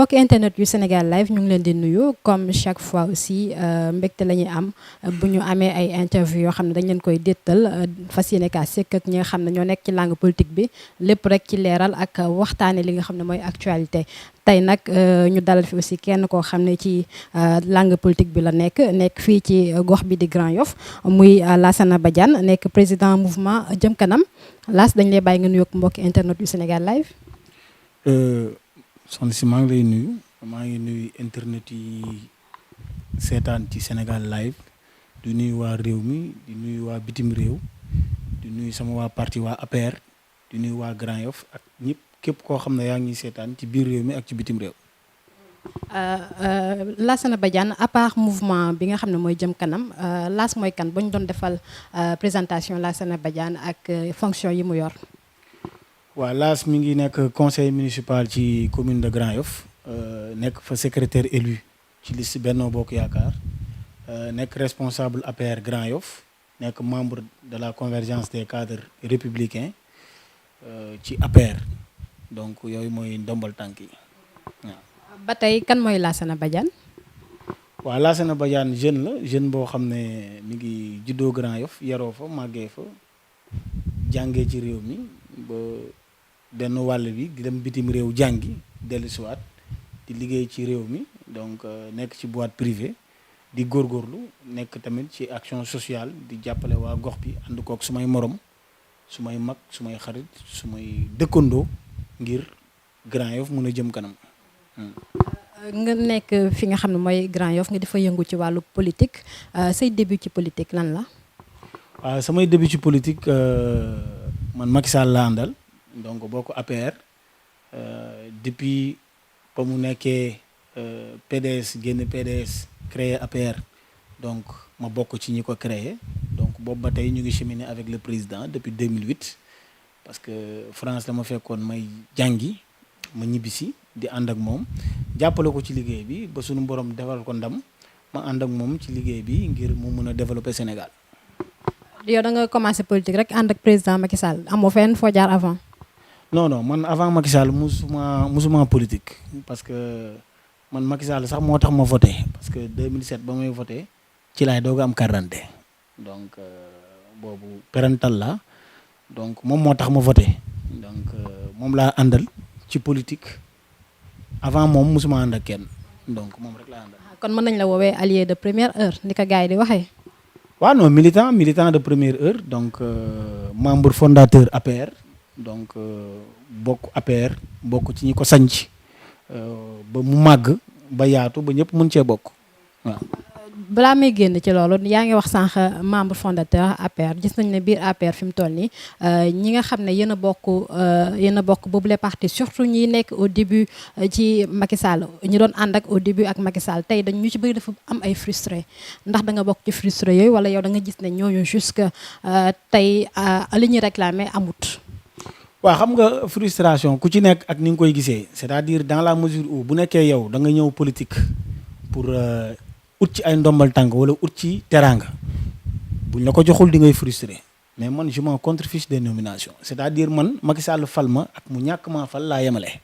mbokk internet yu Sénégal live ñu ngi leen di nuyu comme chaque fois aussi mbégte la ñuy am bu ñu amee ay interview yoo xam ne dañ leen koy déttal fas yéene kaa sekk ak ñi nga xam ne ñoo nekk ci langue politique bi lépp rek ci leeral ak waxtaane li nga xam ne mooy actualité. tey nag ñu dalal fi aussi kenn koo xam ne ci langue politique bi la nekk fii ci gox bi di Grand Yoff muy Lassana Badiane nekk président mouvement Jëm Kanam. Lass dañ lay bàyyi nga nuyoog mbokki internet yu Sénégal live. soxna si maa ngi lay nuyu maa ngi nuyu internet yi seetaan ci Sénégal live di nuyu waa réew mi di nuyu waa bitim réew di nuyu sama waa parti waa APR di nuyu waa Grand Yoff ak ñëpp képp koo xam ne yaa ngi seetaan ci biir réew mi ak ci bitim réew. Lassana Badiane à part mouvement bi nga xam ne mooy Jëm Kanam Lass mooy kan ba ñu doon defal présentation Lassana Badiane ak fonction yi mu yor. waaw Lass mi ngi nekk conseil municipal ci commune de Grand Yoff nekk fa secrétaire élu ci liste Benno Bokk Yaakaar nekk responsable APR Grand Yoff nekk membre de la convergence des cadres républicains ci APR donc yooyu mooy ndombal tànk yi waaw. ba tey kan mooy Lassana Badiane. waaw Lassana Badiane jeune la jeune boo xam ne mi ngi juddoo Grand Yoff yaroo fa màggee fa jàngee ci réew mi ba benn wàll bi di dem bitim réew jàngi dellusiwaat di liggéey ci réew mi donc nekk ci boîte privée di góorgóorlu nekk tamit ci action sociale di jàppale waa gox bi ànd kook sumay morom sumay mag sumay xarit sumay dëkkandoo ngir Grand Yoff mun a jëm kanam. nga nekk fi nga xam ne mooy Grand Yoff nga di fa yëngu ci wàllu politique say début ci politique lan la. waaw samay début ci politique man Macky Sall laa àndal donc bokk APR depuis ba mu nekkee PDS génn PDS créé APR donc ma bokk ci ñi ko créé donc boobu ba tey ñu ngi cheminer avec le président depuis 2008 parce que France la ma fekkoon may jàngi ma ñibbisi di ànd ak moom jàppale ko ci liggéey bi ba suñu borom defal ko ndam ma ànd ak moom ci liggéey bi ngir mu mën a développer Sénégal. yow da nga commencé politique rek ànd ak président Macky Sall amoo fenn foo jaar avant. non man avant Macky Sall musuma politique parce que man Macky Sall sax moo tax ma voté parce que 2007 ba may voté ci laay doog a am carte d'identité donc boobu parental la donc moom moo tax ma voté donc moom laa àndal ci politique avant moom musuma ànd ak kenn donc moom rek laa àndal. kon mën nañ la woowee allié de première heure ni ko gars yi di waxee. waaw non militant de première heure donc membre fondateur APR donc bokk APR bokk ci ñi ko sanc ba mu màgg ba yaatu ba ñëpp mën cee bokk waaw. balaa may génn ci loolu yaa ngi wax sànq membre fondateur APR gis nañ ne biir APR fi mu toll nii ñi nga xam ne yéen a bokk boobu les partis surtout ñi nekk au début ci Macky Sall ñu doon ànd ak au début ak Macky Sall tey dañ ñu ci bëri dafa am ay frustré ndax da nga bokk ci frustré yooyu wala yow da nga gis ne ñooñu jusque tey li ñuy réclamer amut. waaw xam nga frustration ku ci nekk ak ni nga koy gisee c'est-à-dire dans la mesure où bu nekkee yow da nga ñëw politique pour ut ci ay ndombal tànk wala ut ci teraanga buñ la ko joxul di ngay frustré mais man je m'en contrefiche des nominations c'est-à-dire man Macky Sall fal ma ak mu ñàkk maa fal laa yemale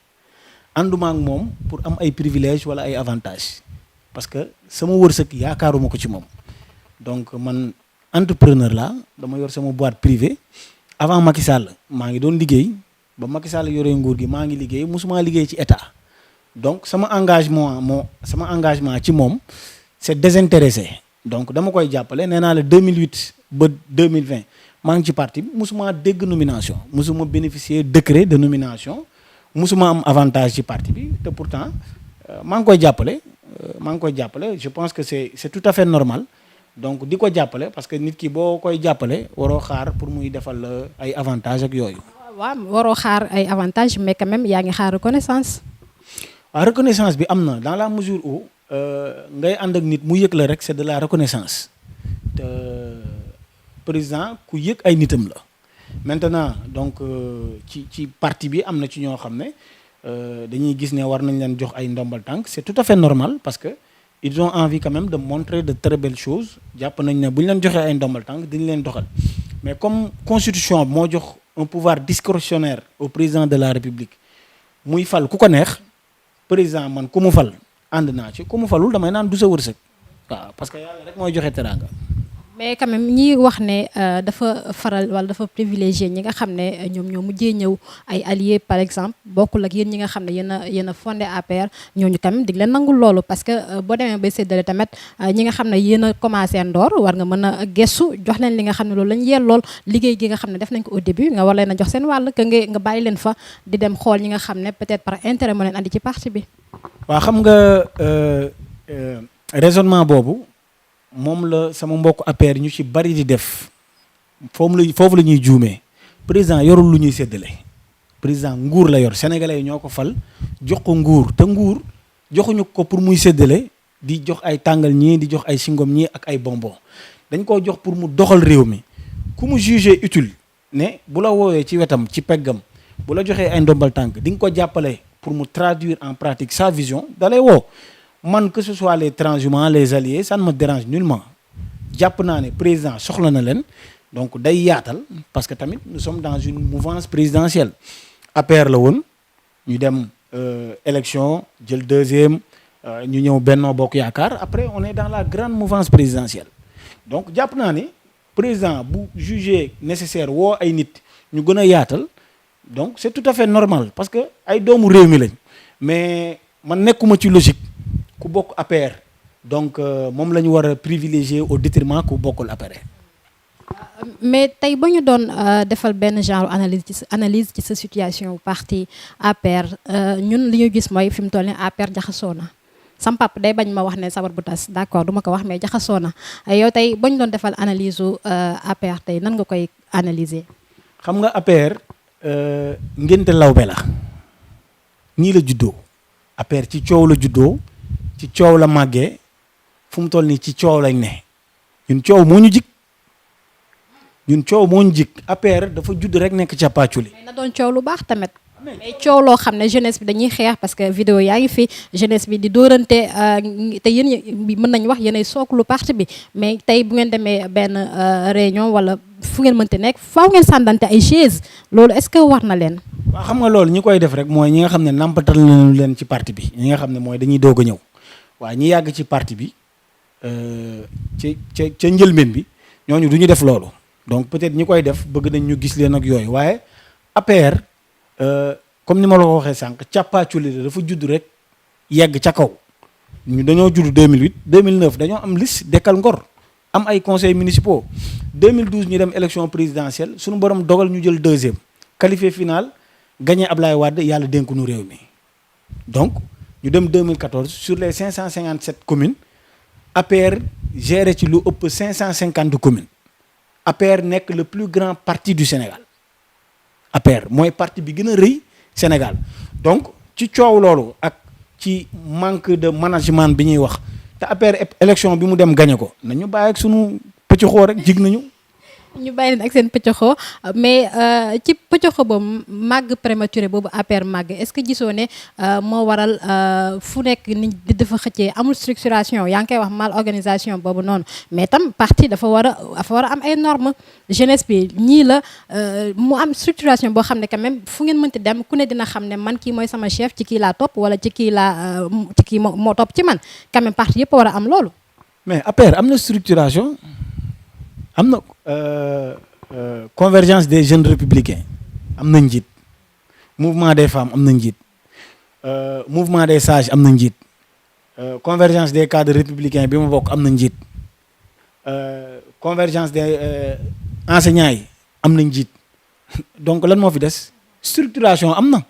ànduma ak moom pour am ay privilèges wala ay avantages parce que sama wërsëg yaakaaruma ko ci moom donc man entrepreneur la dama yor sama boîte privée avant Macky Sall maa ngi doon liggéey ba Macky Sall yoree nguur gi maa ngi liggéey musuma liggéey ci état donc sama engagement ci moom c'est désintéressé donc dama koy jàppale nee naa la 2008 ba 2020 maa ngi ci parti bi musuma dégg nomination musuma bénéficier décret de nomination musuma am avantage ci parti bi te pourtant maa ngi koy jàppale je pense que c'est tout à fait normal donc di ko jàppale parce que nit ki boo koy jàppale waroo xaar pour muy defal la ay avantage ak yooyu. waaw waroo xaar ay avantage mais quand même yaa ngi xaar reconnaissance. waaw reconnaissance bi am na dans la mesure où ngay ànd ak nit mu yëg la rek c'est de la reconnaissance te président ku yëg ay nitam la maintenant donc ci parti bi am na ci ñoo xam ne dañuy gis ne war nañ leen jox ay ndombal tànk c'est tout à fait normal parce que ils ont envie quand même de montrer de très belles choses jàpp nañ ne bu ñu leen joxee ay ndombal tànk dañu leen doxal mais comme constitution moo jox un pouvoir discrétionnaire au président de la République muy fal ku ko neex président man ku mu fal ànd naa ci ku mu falul damay naan du sa wërsëg waaw parce que yàlla rek mooy joxe teraanga. mais quand même ñi wax ne dafa faral wala dafa privilégié ñi nga xam ne ñoom ñoo mujjee ñëw ay alliés par exemple bokkul ak yéen ñi nga xam ne yéen a fondé APR ñooñu quand même dig leen nangul loolu parce que boo demee bay séddale tamit ñi nga xam ne yéen a commencé ndoor war nga mën a gestu jox leen li nga xam ne loolu lañ yellool liggéey gi nga xam ne def nañ ko au début nga war leen a jox seen wàll que nga bàyyi leen fa di dem xool ñi nga xam ne peut-être par intérêt moo leen andi ci parti bi. waaw xam nga raisonnement boobu. moom la sama mbokk APR ñu ci bari di def foofu la ñuy juumee président yorul lu ñuy séddale président nguur la yor sénégalais yi ñoo ko fal jox ko nguur te nguur joxuñu ko pour muy séddale di jox ay tàngal ñii di jox ay singom ñii ak ay bonbon dañ koo jox pour mu doxal réew mi ku mu jugé utile ne bu la woowee ci wetam ci peggam bu la joxee ay ndombal tànk di nga ko jàppale pour mu traduire en pratique sa vision dalay woo man que ce soit les transhumants les alliés ça ne me dérange nullement jàpp naa ne président soxla na leen donc day yaatal parce que tamit nous sommes dans une mouvance présidentielle APR la woon ñu dem élection jël deuxième ñu ñëw Benno Bokk Yaakaar après on est dans la grande mouvance présidentielle donc jàpp naa ne président bu jugé nécessaire woo ay nit ñu gën a yaatal donc c'est tout à fait normal parce que ay doomu réew mi lañ mais man nekkuma ci logique ku bokk APR donc moom la ñu war a privilégier au détriment ku bokkul APR. mais tey ba ñu doon defal benn genre analyse ci sa situation parti APR ñun li ñu gis mooy fi mu toll nii APR jaxasoo na sam pap day bañ ma wax ne sabar bu tas d'accord du ma ko wax mais jaxasoo na yow tey ba ñu doon defal analyse u APR tey nan nga koy analyser. xam nga APR ngénte lawbe la ñii la juddoo APR ci coow la juddoo. ci coow la màggee fu mu toll nii ci coow lañ ne ñun coow moo ñu jik APR dafa judd rek nekk ca pàcculi. mais na doon coow lu baax tamit. mais coow loo xam ne jeunesse bi dañuy xeex parce que vidéo yaa ngi fi jeunesse bi di dóorante te yéen mën nañ wax yéenay sooklu parti bi mais tey bu ngeen demee benn réunion wala fu ngeen mënti nekk faaw ngeen sàndante ay chaise loolu est-ce que war na leen. waaw xam nga loolu ñi koy def rek mooy ñi nga xam ne nampatal nañu leen ci parti bi ñi nga xam ne mooy dañuy doog a ñëw. waaye ñi yàgg ci parti bi ca njëlbeen bi ñooñu du ñu def loolu donc peut-être ñi koy def bëgg nañ ñu gis leen ak yooyu waaye APR comme ni ma la ko waxee sànq càppaaculi la dafa judd rek yegg ca kaw ñu dañoo judd 2008 2009 dañoo am liste Dekkal Ngor am ay conseils municipaux 2012 ñu dem élection présidentielle suñu borom dogal ñu jël deuxième qualifié final gagné Ablaye Wade yàlla dénk nu réew mi donc ñu dem 2014 sur les 557 communes APR géré ci lu ëpp 550 communes APR nekk le plus grand parti du Sénégal APR mooy parti bi gën a rëy Sénégal donc ci coow loolu ak ci manque de management bi ñuy wax te APR élection bi mu dem gagné ko nañu bàyyi ak sunu pëccëxoo rek jig nañu. ñu bàyyi leen ak seen pëccëxoo mais ci pëccëxoo boobu màgg prématuré boobu APR màgg est-ce que gisoo ne moo waral fu nekk ni di dafa xëccee amul structuration yaa ngi koy wax mal organisation boobu noonu mais tam parti dafa war a am ay normes jeunesse bi ñii la mu am structuration boo xam ne quand même fu ngeen mënti dem ku ne dina xam ne man kii mooy sama chef ci kii laa topp wala ci kii moo topp ci man quand même parti yëpp war a am loolu. mais APR am na structuration am na. Convergence des jeunes républicains am na njiit mouvement des femmes am na njiit mouvement des sages am na njiit convergence des cadres républicains bi ma bokk am na njiit convergence des enseignants yi am na njiit donc lan moo fi des structuration am na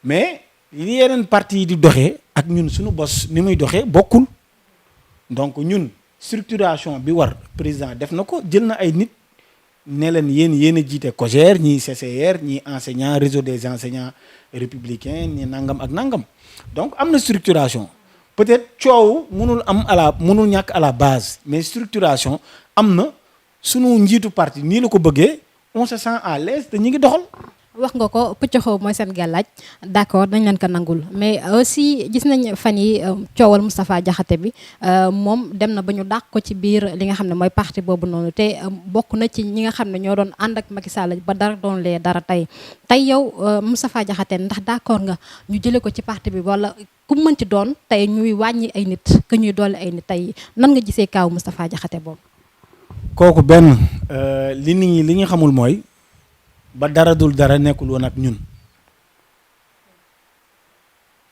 mais li yeneen parti yi di doxee ak ñun suñu bos ni muy doxee bokkul donc ñun structuration bi war président def na ko jël na ay nit ne leen yéen a jiite COJER ñii CCR ñii enseignant réseau des enseignants républicains ñi nangam ak nangam donc am na structuration peut-être coow mënul ñàkk à la base mais structuration am na sunu njiitu parti nii la ko bëggee on se sent à l'aise te ñi ngi doxal. wax nga ko pëccoxoo mooy seen gàllaaj d'accord dañ leen ko nangul mais aussi gis nañ fan yi coowal Moustapha Diakhaté bi moom dem na ba ñu dàq ko ci biir li nga xam ne mooy parti boobu noonu te bokk na ci ñi nga xam ne ñoo doon ànd ak Macky Sall ba dara doon lee dara tey yow Moustapha Diakhaté ndax d'accord nga ñu jëlee ko ci parti bi wala ku mën ci doon tey ñuy wàññi ay nit que ñuy dolli ay nit tey nan nga gisee kaaw Moustapha Diakhaté boobu. kooku benn li nit ñi li ñu xamul mooy ba dara dul dara nekkul woon ak ñun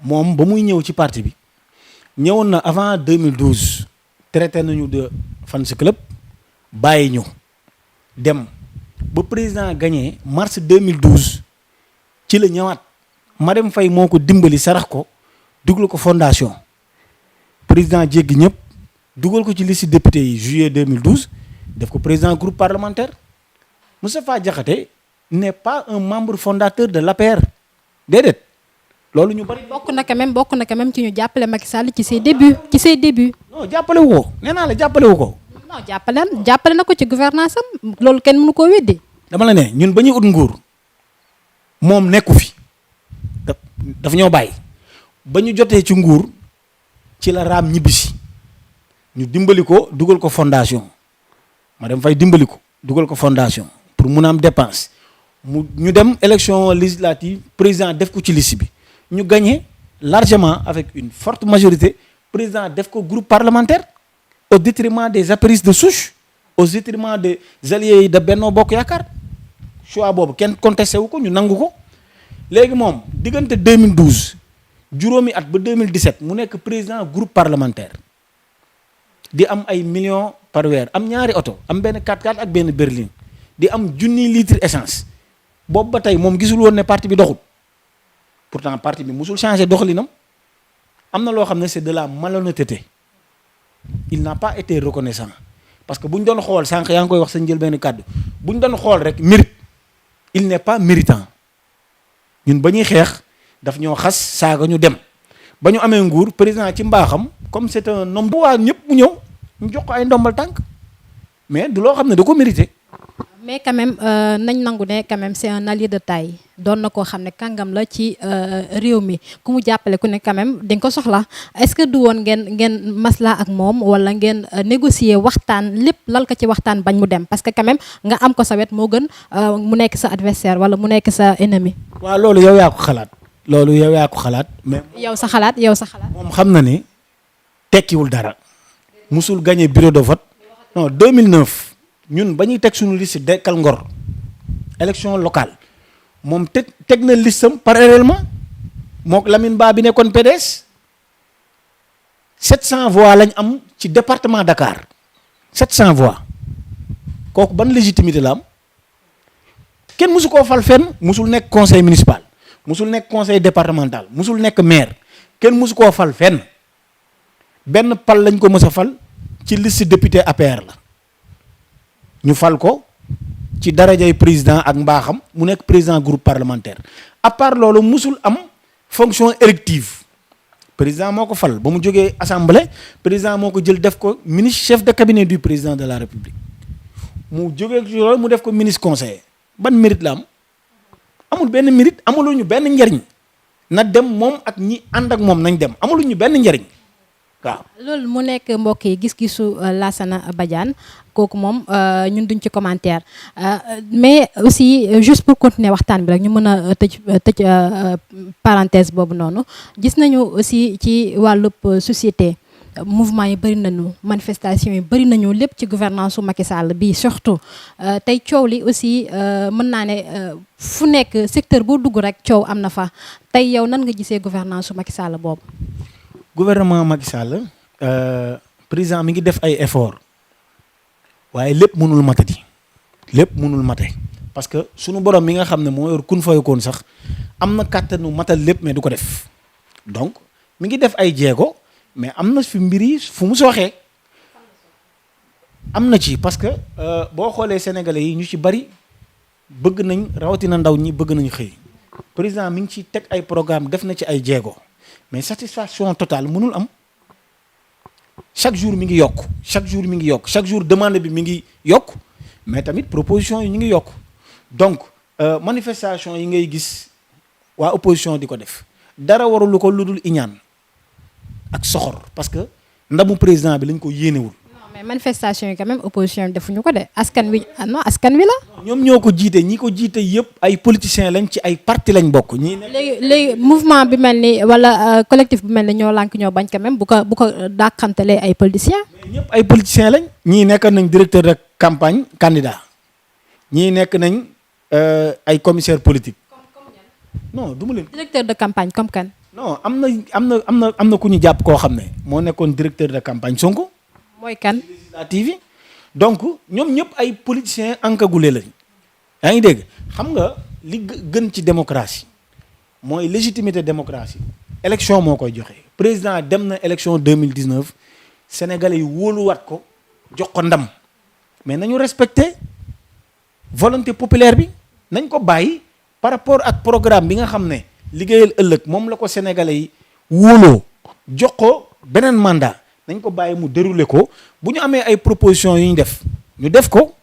moom ba muy ñëw ci parti bi ñëwoon na avant 2012 traité nañu de fans club bàyyi ñu dem ba président gagné mars 2012 ci la ñëwaat Marème Faye moo ko dimbali sarax ko dugal ko fondation président jéggi ñëpp dugal ko ci liste député yi juillet 2012 def ko président groupe parlementaire. Moustapha Diakhaté n'est pas un membre fondateur de l'APR déedéet loolu ñu bari. bokk na quand même ci ñu jàppale Macky Sall ci ses débuts. non jàppale wu ko nee naa la jàppale wu ko. non jàppale na ko ci gouvernance am loolu kenn mënu koo weddi. dama la ne ñun ba ñuy ut nguur moom nekku fi dafa ñoo bàyyi ba ñu jotee ci nguur ci la raam ñibbisi ñu dimbali ko dugal ko fondation Marème Faye dimbali ko dugal ko fondation pour mun a am dépense ñu dem élection législative président def ko ci liste bi ñu gagné largement avec une forte majorité président def ko groupe parlementaire au détriment des apéristes de souche au détriment des alliés de Benno Bokk Yaakaar choix boobu kenn contesté wu ko ñu nangu ko léegi moom diggante 2012 juróomi at ba 2017 mu nekk président groupe parlementaire di am ay millions par weer am ñaari oto am benn 4x4 ak benn berline di am junniy litre essence boobu ba tey moom gisul woon ne parti bi doxul pourtant parti bi musul changé doxalinam am na loo xam ne c'est de la malhonnêteté il n'a pas été reconnaissant parce que bu ñu doon xool sànq yaa ngi koy wax sa njël benn kàddu bu ñu doon xool rek mérite il n'est pas méritant ñun ba ñuy xeex daf ñoo xas saaga ñu dem ba ñu amee nguur président ci mbaaxam comme c'est un homme bu waa ñëpp mu ñëw ñu jox ko ay ndombal tànk mais du loo xam ne da ko mérité. mais quand même nañ nangu ne quand même c'est un allié de taille doon na koo xam ne kàngam la ci réew mi ku mu jàppale ku ne quand même dañ ko soxla est-ce que du woon ngeen masla ak moom wala ngeen négocier waxtaan lépp lal ko ci waxtaan bañ mu dem parce que quand même nga am ko sa wet moo gën mu nekk sa adversaire wala mu nekk sa ennemi. waaw loolu yow yaa ko xalaat. mais. yow sa xalaat. moom xam na ni tekkiwul dara musul gagné bureau de vote non 2009 ñun ba ñuy teg suñu liste Dekkal Ngor élection locale moom teg na listam parallèlement mook Lamine Ba bi nekkoon PDS 700 voix lañ am ci département Dakar 700 voix kooku ban légitimité la am kenn musu koo fal fenn musul nekk conseil municipal musul nekk conseil départemental musul nekk maire kenn musu koo fal fenn benn pal lañ ko mës a fal ci liste député APR la ñu fal ko ci darajay président ak mbaaxam mu nekk président groupe parlementaire à part loolu musul am fonction élective président moo ko fal ba mu jógee assemblée président moo ko jël def ko ministre chef de cabinet du président de la république mu jógee ci loolu mu def ko ministre conseiller ban mérite la am amul benn mérite amuluñu benn njariñ na dem moom ak ñi ànd ak moom nañ dem amuluñu benn njariñ waaw. loolu mu nekk mbokk yi gis-gisu Lassana Badiane kooku moom ñun duñ ci commentaire mais aussi juste pour continuer waxtaan bi rek ñu mën a tëj parenthèse boobu noonu gis nañu aussi ci wàllub société mouvement yi bëri nañu manifestation yi bëri nañu lépp ci gouvernance su Macky Sall bi surtout tey coow li aussi mën naa ne fu nekk secteur boo dugg rek coow am na fa tey yow nan nga gisee gouvernance su Macky Sall boobu. gouvernement Macky Sall président mi ngi def ay effort waaye lépp mënul matati lépp mënul mate parce que sunu borom mi nga xam ne moo yor kun fayakoon sax am na kàttanu matal lépp mais du ko def donc mi ngi def ay jéego mais am na fi mbir yi fu mu sooxee am na ci parce que boo xoolee sénégalais yi ñu ci bari bëgg nañ rawatina ndaw ñi bëgg nañ xëy président mi ngi ci teg ay programme def na ci ay jéego mais satisfaction totale mënul am chaque jour mi ngi yokk chaque jour demande bi mi ngi yokk mais tamit proposition yi ñu ngi yokk donc manifestation yi ngay gis waa opposition di ko def dara warulu ko lu dul iñaan ak soxor parce que ndamu président bi lañ ko yéenewul. mais manifestation yi quand même opposition bi defuñu ko de askan wi non askan wi la. ñoom ñoo ko jiite ñi ko jiite yëpp ay politiciens lañ ci ay parti lañ bokk. léegi mouvement bi mel ni wala collectif bi mel ni ñoo lànk ñoo bañ quand même bu ko dàqantelee ay politiciens. mais ñëpp ay politiciens lañ. ñii nekk nañ directeur de campagne candidat ñii nekk nañ ay commissaire politique. non du ma leen. directeur de campagne comme kan. non am na ku ñu jàpp koo xam ne moo nekkoon directeur de campagne Sonko. mooy kan. législative yi donc ñoom ñëpp ay politiciens encagoulés lañ. yaa ngi dégg xam nga li gën ci démocratie mooy légitimité démocratie élection moo koy joxe président dem na élection 2019 sénégalais yi wóoluwaat ko jox ko ndam mais nañu respecter volonté populaire bi nañ ko bàyyi par rapport ak programme bi nga xam ne liggéeyal ëllëg moom la ko sénégalais yi wóoloo jox ko beneen mandat nañ ko bàyyi mu dérouler ko bu ñu amee ay propositions yu ñu def ko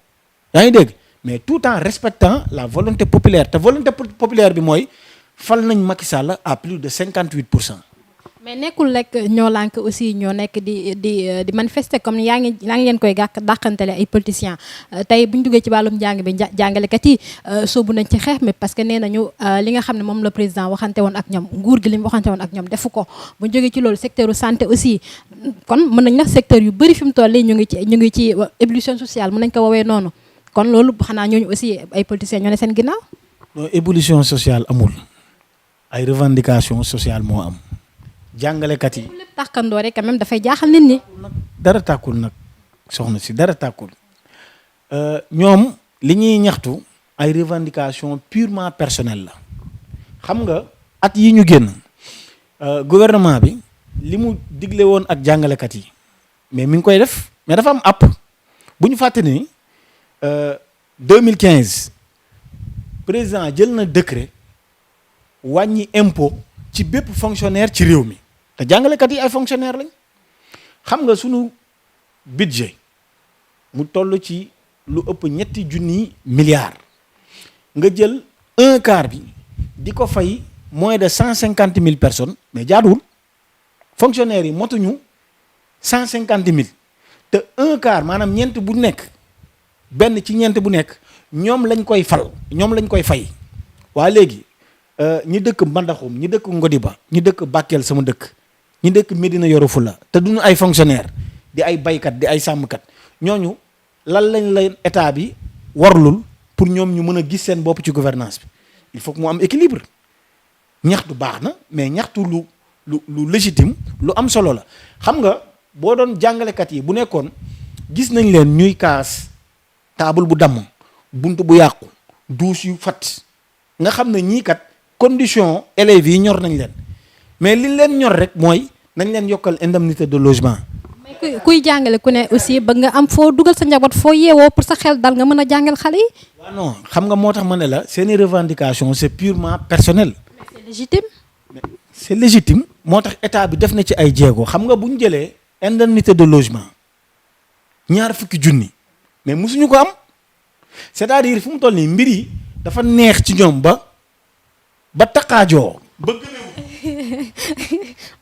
yaa ngi dégg mais tout en respectant la volonté populaire te volonté populaire bi mooy fal nañ Macky Sall à plus de 58%. mais nekkul rek ñoo lànk aussi ñoo nekk di manifester comme yaa ngi leen koy dàqantele ay politiciens tey bu ñu duggee ci wàllum njàng bi jàngalekat yi soobu nañ ci xeex mais parce que nee nañu li nga xam ne moom la président waxante woon ak ñoom nguur gi li mu waxante woon ak ñoom defu ko bu ñu jógee ci loolu secteur santé aussi kon mën nañ nag secteur yu bëri fi mu toll ñu ngi ci ébullition sociale mën nañ ko woowee noonu kon loolu xanaa ñooñu aussi ay politiciens ñoo ne seen ginnaaw. non ébullition sociale amul ay revendication sociale moo am. jàngalekat yi lépp tàkkandoo rek quand même dafay jaaxal nit ñi. dara tàkkul nag soxna si dara tàkkul ñoom li ñuy ñaxtu ay revendication purement personnelle la xam nga at yi ñu génn gouvernement bi li mu digle woon ak jàngalekat yi mais mi ngi koy def mais dafa am app bu ñu fàtte ni 2015 président jël na décret wàññi impôt ci bépp fonctionnaire ci réew mi te jàngalekat yi ay fonctionnaire lañ xam nga sunu budget mu toll ci lu ëpp ñetti junni milliards nga jël un quart bi di ko fay moins de 150 000 personnes mais jaaduwul fonctionnaires yi motuñu 150 000 te un quart maanaam ñeent bu nekk benn ci ñeent bu nekk ñoom lañ koy fal ñoom lañ koy fay waa léegi ñi dëkk Mbandaxum ñi dëkk Ngodiba ñi dëkk Bakel sama dëkk ñi dëkk Médina Yoro Fula te duñu ay fonctionnaire di ay baykat di ay sàmmkat ñooñu lan lañ leen état bi warlul pour ñoom ñu mën a gis seen bopp ci gouvernance bi il faut que mu am équilibre ñaxtu baax na mais ñaxtu lu légitime lu am solo la xam nga boo doon jàngalekat yi bu nekkoon gis nañ leen ñuy kaas table bu damm bunt bu yàqu douche yu fat nga xam ne ñii kat condition élèves yi ñor nañ leen mais li leen ñor rek mooy nañ leen yokkal indemnité de logement. mais kuy jàngale ku ne aussi ba nga am foo dugal sa njaboot foo yeewoo pour sa xel dal nga mën a jàngal xale yi. waaw non xam nga moo tax ma ne la seeni revendication c'est purement personnel. mais c'est légitime. mais c'est légitime moo tax état bi def na ci ay jéego xam nga bu ñu jëlee indemnité de logement 20 junni mais mosuñu ko am c'est-à-dire fu mu toll nii mbir yi dafa neex ci ñoom ba taqaajoo ba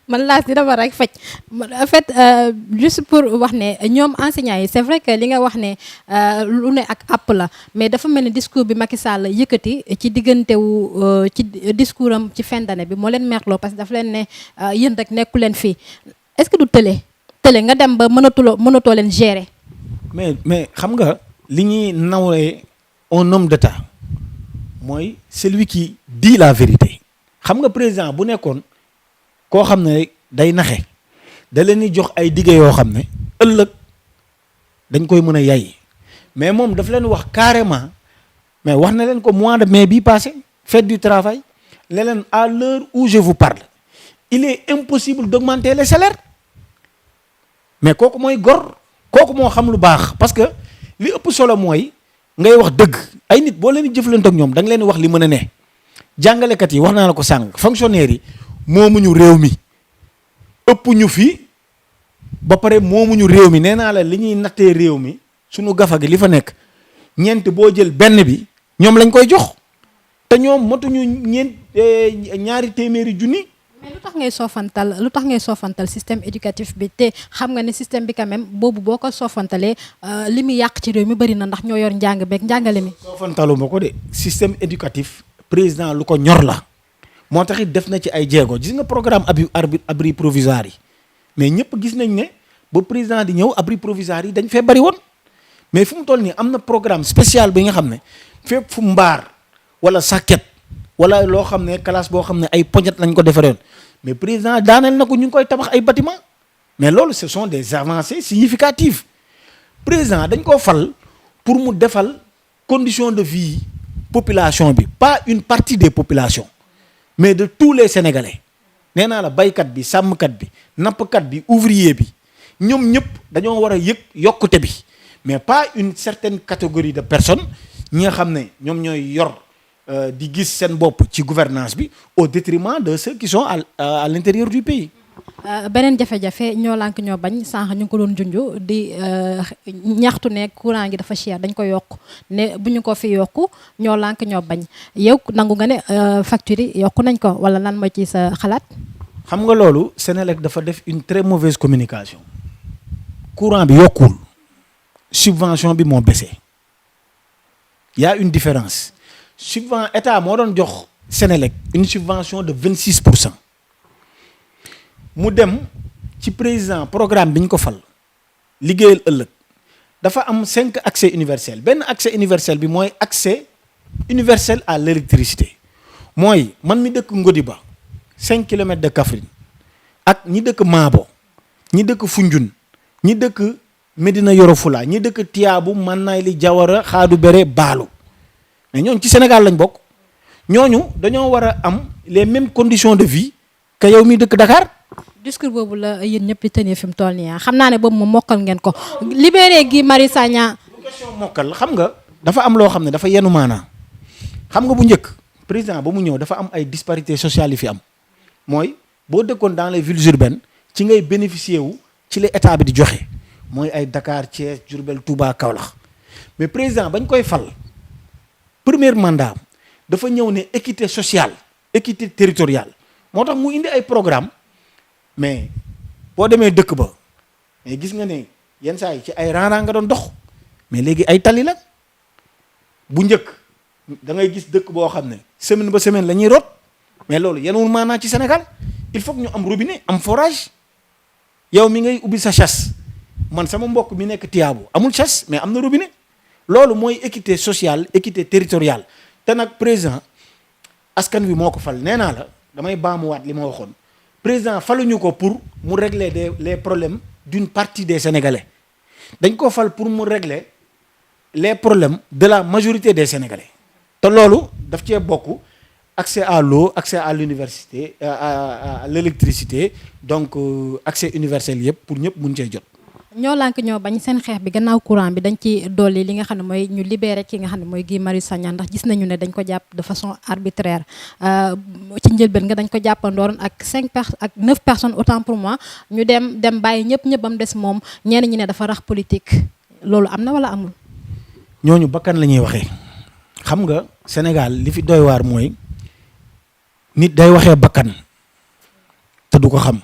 man laas dina ma rek faj en fait juste pour wax ne ñoom enseignants yi c'est vrai que li nga wax ne lu ne ak àpp la mais dafa mel ni discours bi Macky Sall yëkkati ci diggantewu ci discours am ci fin d'année bi moo leen merloo parce que dafa leen ne yéen rek nekku leen fii est-ce que du tële nga dem ba mënatoo leen gérer. mais xam nga li ñuy nawee un homme d'État mooy celui qui dit la vérité xam nga président bu nekkoon koo xam ne day naxe da leen di jox ay dige yoo xam ne ëllëg dañ koy mën a yay mais moom daf leen wax carrément mais wax na leen ko mois de mai bii passé fête du travail leen à l'heure où je vous parle il est impossible d'augmenter les salaires mais kooku mooy gor kooku moo xam lu baax parce que li ëpp solo mooy ngay wax dëgg ay nit boo leen di jëflante ak ñoom da nga leen di wax li mën a ne jàngalekat yi wax naa la ko sànq fonctionnaires yi moomuñu réew mi ëpp ñu fi ba pare moomuñu réew mi nee naa la li ñuy nattee réew mi suñu gafa gi li fa nekk ñeent boo jël benn bi ñoom lañ koy jox te ñoom motuñu ñaari téeméeri junni. mais lu tax ngay soofantal système éducatif bi te xam nga ne système bi quand même boobu boo ko soofantalee li muy yàq ci réew mi bëri na ndax ñoo yor njàng beeg njàngale mi. soofantalu ma ko de système éducatif président lu ko ñor la moo tax it def na ci ay jéego gis nga programme abri provisoire yi mais ñëpp gis nañ ne ba président di ñëw abri provisoire yi dañ fee bari woon mais fu mu toll nii am na programme spécial bi nga xam ne fépp fu mbaar wala sàkket wala loo xam ne classe boo xam ne ay poñet lañ ko defaree woon mais président daaneel na ko ñu ngi koy tabax ay bâtiment mais loolu ce sont des avancées significatives président dañ koo fal pour mu defal condition de vie population bi pas une partie des populations mais de tous les Sénégalais nee naa la baykat bi sàmmkat bi nappkat bi ouvrier bi ñoom ñëpp dañoo war a yëg yokkute bi mais pas une certaine catégorie de personnes ñi nga xam ne ñoom ñooy yor di gis seen bopp ci gouvernance bi au détriment de ceux qui sont à l'intérieur du pays. beneen jafe-jafe ñoo lànk ñoo bañ sànq ñu ngi ko doon junj di ñaxtu ne courant gi dafa cher dañ ko yokk ne bu ñu ko fi yokku ñoo lànk ñoo bañ yow nangu nga ne facture yi yokku nañ ko wala lan mooy ci sa xalaat. xam nga loolu Senelec dafa def une très mauvaise communication courant bi yokkul subvention bi moo baissé y a une différence état moo doon jox Senelec une subvention de 26%. mu dem ci président programme bi ñu ko fal liggéeyal ëllëg dafa am 5 accès universel benn accès universel bi mooy accès universel à l'électricité mooy man mi dëkk Ngodiba 5 kilomètres de Kaffrine ak ñi dëkk Maabo ñi dëkk Foundiougne ñi dëkk Médina Yoro Fula ñi dëkk Tiyaabu Manayli Jawara Xaadu Bere Baalu mais ñooñu ci Sénégal lañ bokk ñooñu dañoo war a am les mêmes conditions de vie que yow mi dëkk Dakar. discours boobu la yéen ñëpp di tenir fi mu toll nii xam naa ne boobu moom mokkal ngeen ko libéré Guy Marius Sagna. question mokkal xam nga dafa am loo xam ne dafa yenu maanaa xam nga bu njëkk président ba mu ñëw dafa am ay disparités sociales yi fi am mooy boo dëkkoon dans les villes urbaines ci ngay bénéficier wu ci la état bi di joxe mooy ay Dakar Thiès Diourbel Touba Kaolack mais président bañ koy fal premier mandat dafa ñëw ne équité sociale équité territoriale moo tax mu indi ay programme mais boo demee dëkk ba mais gis nga ne yenn saa yi ci ay rang-rang nga doon dox mais léegi ay tali la bu njëkk da ngay gis dëkk boo xam ne semaine ba semaine la ñuy root mais loolu yenuwul maanaa ci Sénégal il faut que ñu am robinet am forage yow mi ngay ubbi sa chasse man sama mbokk mi nekk Tiyaabu amul chasse mais am na robinet loolu mooy équité sociale équité territoriale te nag président askan wi moo ko fal nee naa la damay baamuwaat li ma waxoon président faluñu ko pour mu régler les problèmes d'une partie des Sénégalais dañ ko fal pour mu régler les problèmes de la majorité des Sénégalais te loolu daf cee bokk accès à l'eau accès à l'université à l'électricité donc accès universel yëpp pour ñëpp mun cee jot. ñoo lànk ñoo bañ seen xeex bi gannaaw courant bi dañ ci dolli li nga xam ne mooy ñu libéré ki nga xam ne mooy Guy Marius Sagna ndax gis nañu ne dañ ko jàpp de façon arbitraire ci njëlbeen nga dañ ko jàppandooroon ak 9 personnes autant pour moi ñu dem bàyyi ñëpp ba mu des moom ñenn ñi ne dafa rax politique loolu am na wala amul. ñooñu bakkan la ñuy waxee xam nga Sénégal li fi doy waar mooy nit day waxee bakkan te du ko xam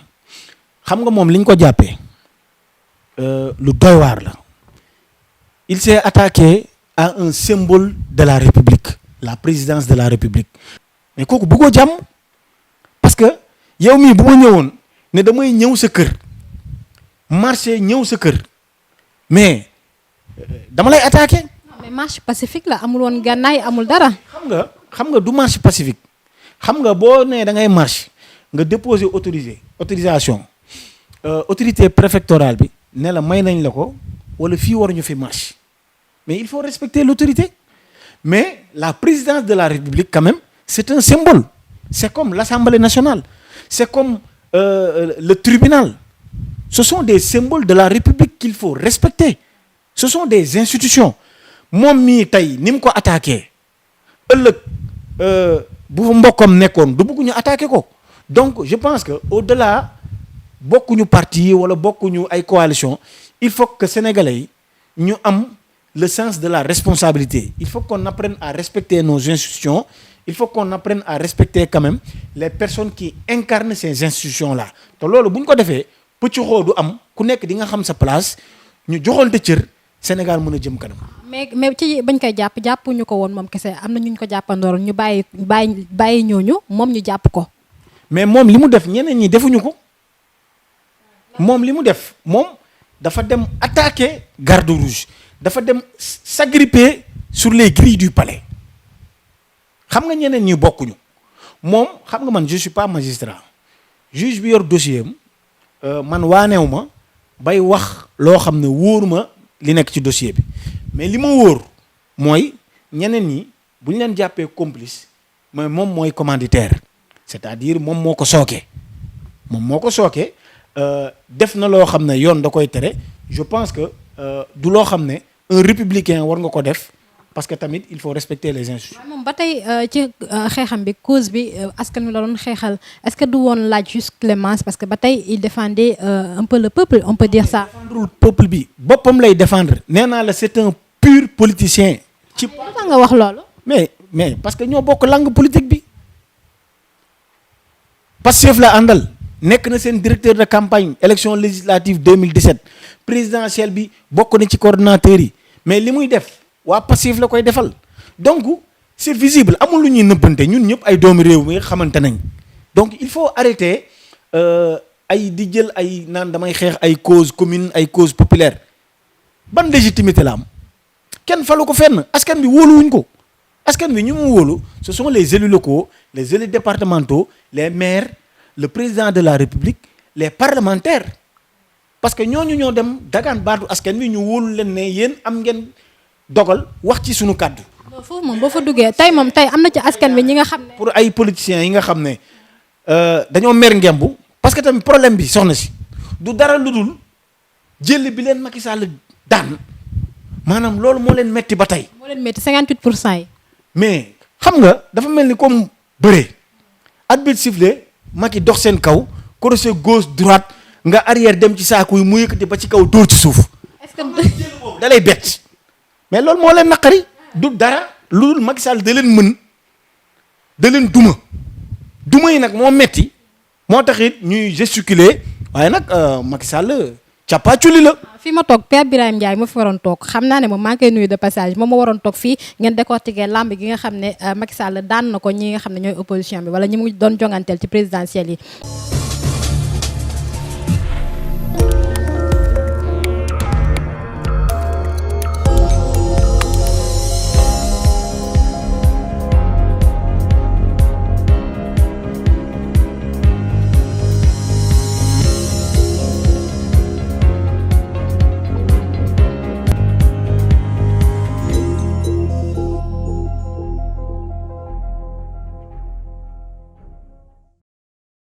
nga moom liñ ko jàppee. lu doy waar la il s'est attaqué à un symbole de la République la présidence de la République mais kooku bëggoo jàmm parce que yow mii bu ma ñëwoon ne damay ñëw sa kër marché ñëw sa kër mais dama lay attaqué. mais marche pacifique la amul woon gànnaay amul dara. xam nga du marche pacifique xam nga boo nee da ngay marche nga déposer autorisation autorité préfectorale bi. ne la may nañ la ko wala fii waruñu fi marche mais il faut respecter l'autorité mais la présidence de la République quand même c'est un symbole c'est comme l'Assemblée nationale c'est comme le tribunal ce sont des symboles de la République qu'il faut respecter ce sont des institutions moom mii tey ni mu ko attaqué ëllëg bu fa mbokkam nekkoon du bëgg ñu attaqué ko donc je pense que au-delà bokkuñu parti wala bokkuñu ay coalition il faut que sénégalais yi ñu am le sens de la responsabilité il faut qu'on apprenne à respecter nos institutions il faut qu'on apprenne à respecter quand même les personnes qui incarnent ces institutions là te loolu bu ñu ko defee pëcc xoo du am ku nekk di nga xam sa place ñu joxante cër Sénégal mën a jëm kanam. mais ci bañ koy jàppuñu ko woon moom kese am na ñu ko jàppandooroon ñu bàyyi ñooñu moom ñu jàpp ko. mais moom li mu def ñeneen ñi defuñu ko moom li mu def moom dafa dem attaquer garde rouge dafa dem s'agripper sur les grilles du palais xam nga ñeneen ñi bokkuñu moom xam nga man je suis pas magistrat juge bi yor dossier am man waaneew ma bay wax loo xam ne wóor ma li nekk ci dossier bi mais li ma wóor mooy ñeneen ñi bu ñu leen jàppee complice mais moom mooy commanditaire c'est-à-dire moom moo ko sooke def na loo xam ne yoon da koy tere je pense que du loo xam ne un républicain war nga ko def parce que tamit il faut respecter les institutions. moom ba tey ci xeexam bi cause bi askan wi la doon xeexal est-ce que du woon laaj juste clémence parce que ba tey il défendait un peu le peuple on peut dire ça. défendre peuple bi boppam lay défendre nee naa la c'est un pur politicien. ci lu tax nga wax loolu. mais parce que ñoo bokk langue politique bi Pastef la àndal nekk na seen directeur de campagne élection législative 2017 présidentielle bi bokk na ci coordonnateurs yi mais li muy def. waa Pastef la koy defal donc c'est visible amul lu ñuy nëbbante ñun ñëpp ay doomi réew mi xamante nañ donc il faut arrêter ay di jël ay naan damay xeex ay cause commune ay cause populaire ban légitimité la am kenn falu ko fenn askan bi wóoluwuñ ko askan bi ñu mu wóolu ce sont les élus locaux les élus départementaux les maires le président de la République les parlementaires parce que ñooñu ñoo dem dagaan baatu askan bi ñu wóolu leen ne yéen am ngeen dogal wax ci sunu kàddu. foofu moom boo fa duggee tey am na ci askan wi ñi nga xam ne. pour ay politiciens yi nga xam ne dañoo mer ngembu parce que tamit problème bi soxna si du dara lu dul jël bi leen Macky Sall daan maanaam loolu moo leen metti ba tey. moo leen metti 58% yi. mais xam nga dafa mel ni comme bëre arbitre sifflé Macky dox seen kaw crochet gauche droite nga arrière dem ci saako yi mu yëkkati ba ci kaw dóor ci suuf. est-ce que da lay bett. mais loolu moo leen naqari du dara lu dul Macky Sall da leen mën da leen duma yi nag moo metti moo tax it ñuy gesticuler waaye nag Macky Sall càppaaculi la. fii ma toog Père Birahim Ndiaye ma fi waroon toog xam naa ne moom maa ngi koy nuyu de passage moom ma waroon toog fii ngeen décortiquer lamb gi nga xam ne Macky Sall daan na ko ñi nga xam ne ñooy opposition bi wala ñi mu doon jonganteel ci présidentielle yi.